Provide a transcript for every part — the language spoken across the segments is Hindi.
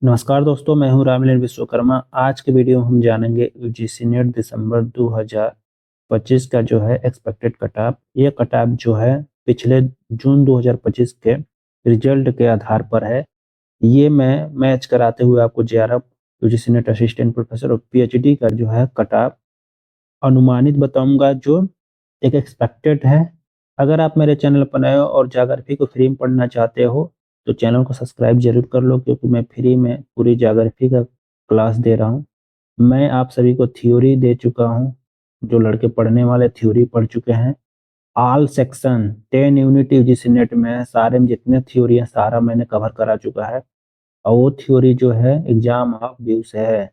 नमस्कार दोस्तों, मैं हूं रामलीला विश्वकर्मा। आज के वीडियो में हम जानेंगे यूजीसी नेट दिसंबर 2025 का जो है एक्सपेक्टेड कट ऑफ। ये कट ऑफ जो है पिछले जून 2025 के रिजल्ट के आधार पर है। ये मैं मैच कराते हुए आपको JRF, UGC net assistant professor और पीएचडी का जो है कट ऑफ अनुमानित बताऊंगा, जो एक एक्सपेक्टेड है। अगर आप मेरे चैनल पर नए हो और ज्योग्राफी को फ्री में पढ़ना चाहते हो तो चैनल को सब्सक्राइब जरूर कर लो, क्योंकि मैं फ्री में पूरी ज्योग्राफी का क्लास दे रहा हूँ। मैं आप सभी को थ्योरी दे चुका हूँ, जो लड़के पढ़ने वाले थ्योरी पढ़ चुके हैं। All section 10 unit UGC net में है, सारे में जितने थ्योरी है सारा मैंने कवर करा चुका है। और वो थ्योरी जो है एग्जाम ऑफ व्यू से है।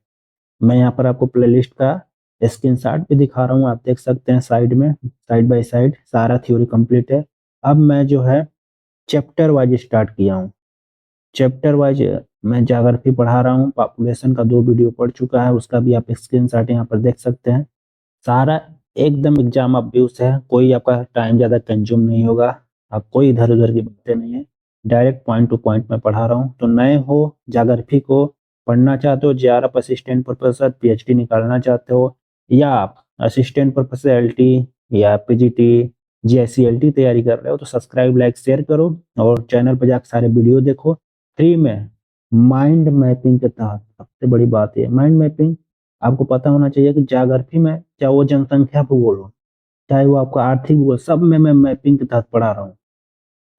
मैं यहाँ पर आपको प्लेलिस्ट का स्क्रीनशॉट भी दिखा रहा हूँ, आप देख सकते हैं साइड में, साइड बाय साइड सारा थ्योरी कंप्लीट है। अब मैं जो है चैप्टर वाइज स्टार्ट किया हूँ। चैप्टर वाइज मैं ज्योग्राफी पढ़ा रहा हूँ। पॉपुलेशन का 2 वीडियो पढ़ चुका है, उसका भी आप स्क्रीनशॉट यहाँ पर देख सकते हैं। सारा एकदम एग्जाम ऑफ व्यूज है, कोई आपका टाइम ज़्यादा कंज्यूम नहीं होगा। आप कोई इधर उधर की बातें नहीं है, डायरेक्ट पॉइंट टू पॉइंट में पढ़ा रहा हूँ। तो नए हो, ज्योग्राफी को पढ़ना चाहते हो, जेआरएफ असिस्टेंट प्रोफेसर पीएचडी निकालना चाहते हो, या आप असिस्टेंट प्रोफेसर एलटी या पीजीटी जीआईसीएलटी तैयारी कर रहे हो, तो सब्सक्राइब लाइक शेयर करो और चैनल पर जाकर सारे वीडियो देखो फ्री में। माइंड मैपिंग के तहत सबसे बड़ी बात है माइंड मैपिंग। आपको पता होना चाहिए कि ज्योग्राफी में, चाहे वो जनसंख्या भूगोल हो, चाहे वो आपका आर्थिक भूगोल, सब में मैं मैपिंग के तहत पढ़ा रहा हूँ।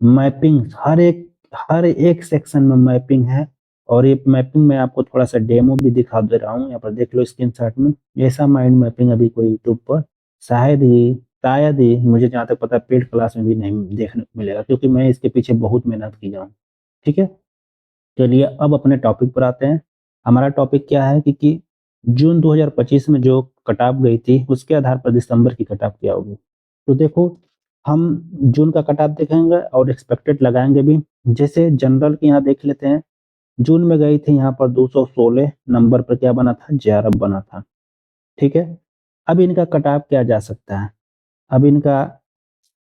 मैपिंग हर एक सेक्शन में मैपिंग है। और ये मैपिंग मैं आपको थोड़ा सा डेमो भी दिखा दे रहा हूँ, यहाँ पर देख लो स्क्रीनशॉट में। ऐसा माइंड मैपिंग अभी कोई यूट्यूब पर शायद ही मुझे जहाँ तक पता है पेड क्लास में भी नहीं देखने को मिलेगा, क्योंकि मैं इसके पीछे बहुत मेहनत किया हूँ। ठीक है, चलिए अब अपने टॉपिक पर आते हैं। हमारा टॉपिक क्या है कि जून 2025 में जो कट ऑफ गई थी उसके आधार पर दिसंबर की कट ऑफ क्या होगी। तो देखो, हम जून का कट ऑफ देखेंगे और एक्सपेक्टेड लगाएंगे भी। जैसे जनरल के यहाँ देख लेते हैं, जून में गई थी यहाँ पर 216 नंबर पर क्या बना था, जेआरएफ बना था। ठीक है, अब इनका कट ऑफ क्या जा सकता है। अब इनका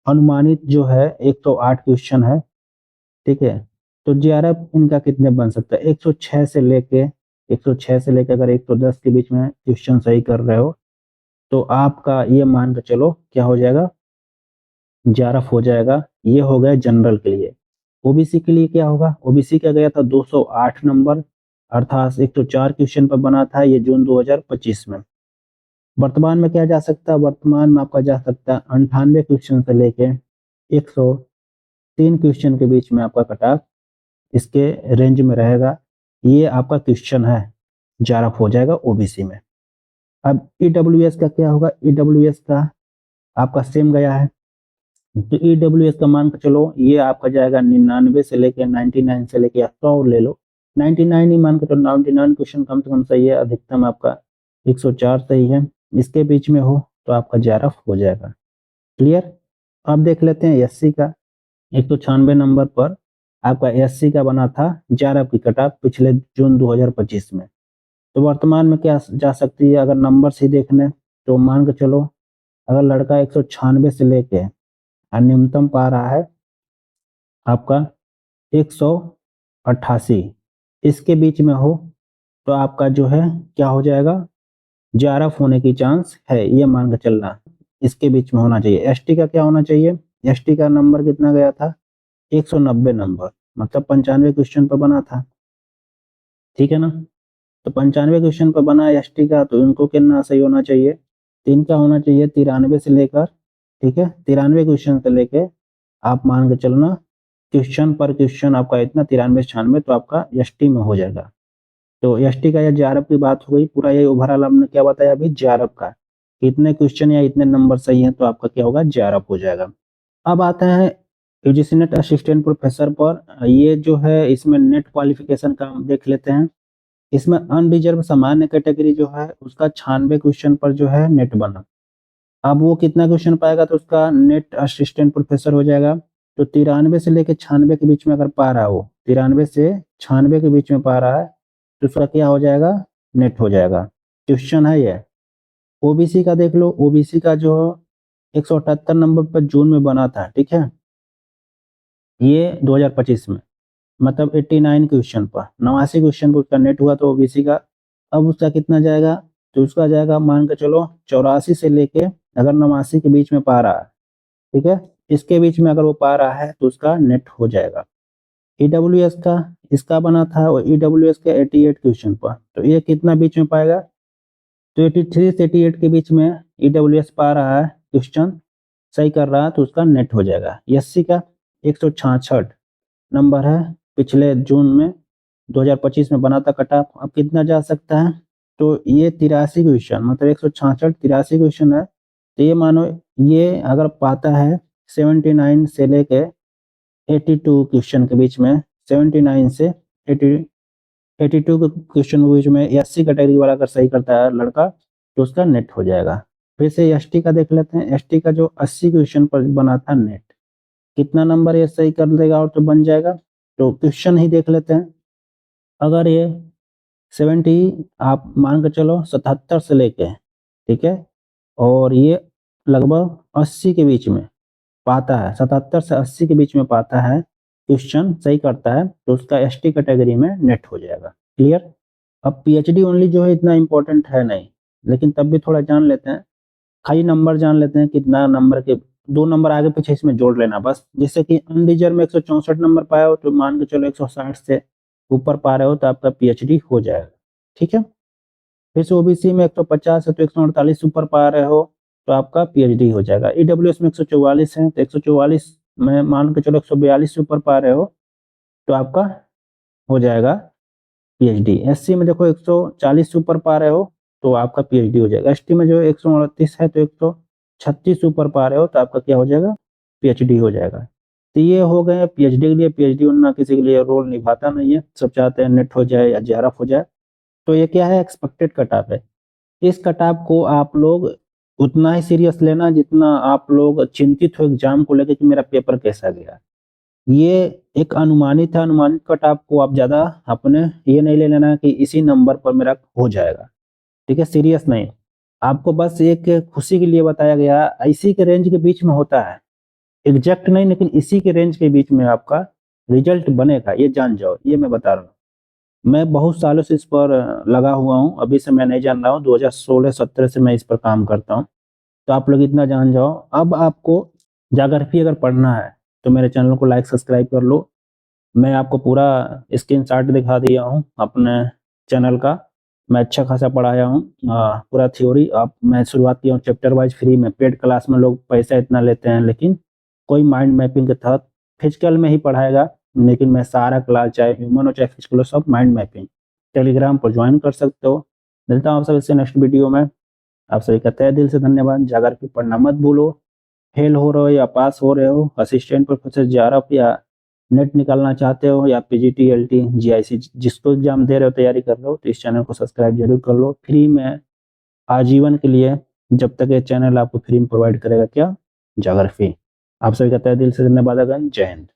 अनुमानित जो है 108 क्वेश्चन है। ठीक है, तो जेआरएफ इनका कितने बन सकता है, 106 से लेके अगर 110 के बीच में क्वेश्चन सही कर रहे हो तो आपका ये मान के चलो क्या हो जाएगा, जेआरएफ हो जाएगा। ये हो गया जनरल के लिए। ओबीसी के लिए क्या होगा, ओबीसी का गया था 208 नंबर, अर्थात 104 क्वेश्चन पर बना था ये जून 2025 में। वर्तमान में क्या जा सकता है, वर्तमान में आपका जा सकता है 98 क्वेश्चन से लेके 103 क्वेश्चन के बीच में आपका कट ऑफ इसके रेंज में रहेगा। ये आपका क्वेश्चन है, जेआरएफ हो जाएगा ओबीसी में। अब ईडब्ल्यूएस का क्या होगा, ईडब्ल्यूएस का आपका सेम गया है। तो ईडब्ल्यूएस का मान के चलो ये आपका जाएगा 99 से लेके 99 से लेके 100 ले लो, 99 ही मान के चलो, 99 क्वेश्चन कम से कम सही है, अधिकतम आपका 104 सही है। इसके बीच में हो तो आपका जेआरएफ हो जाएगा। क्लियर। अब देख लेते हैं एससी का। 196 नंबर पर आपका एससी का बना था जेआरएफ की कट ऑफ पिछले जून 2025 में। तो वर्तमान में क्या जा सकती है, अगर नंबर से देखने तो मान के चलो, अगर लड़का 196 से लेके और न्यूनतम पा रहा है आपका 188, इसके बीच में हो तो आपका जो है क्या हो जाएगा, जेआरएफ होने की चांस है, ये मान के चलना। इसके बीच में होना चाहिए। एसटी का क्या होना चाहिए, एसटी का नंबर कितना गया था, 190 नंबर, मतलब 95 क्वेश्चन पर बना था। ठीक है ना, तो 95 क्वेश्चन पर बना एसटी का, तो इनको कितना सही होना चाहिए, तो इनका होना चाहिए 93 से लेकर, ठीक है, 93 क्वेश्चन से लेके आप मान के चलना क्वेश्चन पर क्वेश्चन आपका इतना 93 96, तो आपका एसटी में हो जाएगा। तो एसटी का या जेआरएफ की बात हो गई। पूरा ये ओवरऑल हमने क्या बताया अभी, जेआरएफ का कितने क्वेश्चन या इतने नंबर सही हैं तो आपका क्या होगा, जेआरएफ हो जाएगा। अब आता है यूजीसी नेट असिस्टेंट प्रोफेसर पर। ये जो है इसमें नेट क्वालिफिकेशन का हम देख लेते हैं। इसमें अनरिजर्व सामान्य कैटेगरी जो है उसका 96 क्वेश्चन पर जो है नेट बना। अब वो कितना क्वेश्चन पाएगा तो उसका नेट असिस्टेंट प्रोफेसर हो जाएगा। तो 93 से लेके 96 के बीच में अगर पा रहा हो, 93 से 96 के बीच में पा रहा है, तो उसका क्या हो जाएगा, नेट हो जाएगा। क्वेश्चन है ये। ओबीसी का देख लो, ओबीसी का जो 178 नंबर पर जून में बना था, ठीक है, ये 2025 में। मतलब 89 क्वेश्चन पर, 89 क्वेश्चन पर उसका नेट हुआ तो ओबीसी का। अब उसका कितना जाएगा, तो उसका जाएगा मान के चलो 84 से लेके अगर 89 के बीच में पा रहा है, ठीक है, इसके बीच में अगर वो पा रहा है तो उसका नेट हो जाएगा। ईडब्ल्यूएस का इसका बना था, और ईडब्ल्यूएस के 88 क्वेश्चन पर, तो ये कितना बीच में पाएगा, तो 83 से 88 के बीच में ईडब्ल्यूएस पा रहा है, क्वेश्चन सही कर रहा है, तो उसका नेट हो जाएगा। एससी का 166 नंबर है, पिछले जून में 2025 में बना था कट ऑफ। अब कितना जा सकता है, तो ये 83 क्वेश्चन, मतलब 166 83 क्वेश्चन है, तो ये मानो ये अगर पाता है 79 से लेके 82 क्वेश्चन के बीच में, 79 से 82 के क्वेश्चन के बीच में एससी कैटेगरी वाला अगर सही करता है लड़का, तो उसका नेट हो जाएगा। फिर से एसटी का देख लेते हैं। एसटी का जो 80 क्वेश्चन पर बना था नेट, कितना नंबर ये सही कर देगा और तो बन जाएगा। तो क्वेश्चन ही देख लेते हैं। अगर ये 70 आप मान के चलो 77 से लेके, ठीक है, और ये लगभग 80 के बीच में पाता है, 77 से 80 के बीच में पाता है, क्वेश्चन सही करता है, तो उसका एसटी कैटेगरी में नेट हो जाएगा। क्लियर। अब पीएचडी ओनली जो है इतना इंपॉर्टेंट है नहीं, लेकिन तब भी थोड़ा जान लेते हैं। खाली नंबर जान लेते हैं, कितना नंबर के 2 नंबर आगे पीछे इसमें जोड़ लेना बस। जैसे कि अनरिजर्व में 164 नंबर पाए हो, तो मान के चलो 160 से ऊपर पा रहे हो तो आपका पीएचडी हो जाएगा। ठीक है। फिर से ओबीसी में 150 है तो 148 ऊपर पा रहे हो तो आपका पीएचडी हो जाएगा। ईडब्ल्यूएस में 144 है तो 144 में मान के चलो 142 से ऊपर पा रहे हो तो आपका हो जाएगा पीएचडी। एससी में देखो 140 से ऊपर पा रहे हो तो आपका पीएचडी हो जाएगा। एसटी में जो 138 है तो 136 से ऊपर पा रहे हो तो आपका क्या हो जाएगा, पीएचडी हो जाएगा। तो ये हो गए पीएचडी के लिए। पीएचडी ना किसी के लिए रोल निभाता नहीं है, सब चाहते हैं नेट हो जाए या जेआरएफ हो जाए। तो ये क्या है, एक्सपेक्टेड कट ऑफ है। इस कट ऑफ को आप लोग उतना ही सीरियस लेना जितना आप लोग चिंतित हो एग्जाम को लेकर कि मेरा पेपर कैसा गया। ये एक अनुमानित है, अनुमानित कट ऑफ को आप ज्यादा अपने ये नहीं ले लेना कि इसी नंबर पर मेरा हो जाएगा। ठीक है, सीरियस नहीं। आपको बस एक खुशी के लिए बताया गया, इसी के रेंज के बीच में होता है, एग्जैक्ट नहीं लेकिन इसी के रेंज के बीच में आपका रिजल्ट बनेगा, ये जान जाओ, ये मैं बता रहा हूँ। मैं बहुत सालों से इस पर लगा हुआ हूँ, अभी से मैं नहीं जान रहा हूँ, 2016-17 से मैं इस पर काम करता हूँ। तो आप लोग इतना जान जाओ। अब आपको ज्योग्राफी अगर पढ़ना है तो मेरे चैनल को लाइक सब्सक्राइब कर लो। मैं आपको पूरा स्क्रीनशॉट दिखा दिया हूँ अपने चैनल का। मैं अच्छा खासा पढ़ाया हूँ पूरा थ्योरी। आप मैं शुरुआत किया हूँ चैप्टर वाइज फ्री में। पेड क्लास में लोग पैसा इतना लेते हैं, लेकिन कोई माइंड मैपिंग के तहत फिजिकल में ही पढ़ाएगा, लेकिन मैं सारा क्लास चाहे ह्यूमन हो चाहे फिजिकल हो सब माइंड मैपिंग। टेलीग्राम पर ज्वाइन कर सकते हो। मिलता हूँ आप सब इससे नेक्स्ट वीडियो में। आप सभी का तहे दिल से धन्यवाद। ज्योग्राफी पढ़ना मत भूलो। फेल हो रहे हो या पास हो रहे हो, असिस्टेंट प्रोफेसर जेआरएफ या नेट निकालना चाहते हो या पीजीटी एलटी जीआईसी जिसको एग्जाम दे रहे हो तैयारी कर रहे हो, तो इस चैनल को सब्सक्राइब जरूर कर लो फ्री में आजीवन के लिए, जब तक ये चैनल आपको फ्री में प्रोवाइड करेगा क्या, ज्योग्राफी। आप सभी का तहे दिल से धन्यवाद। जय हिंद।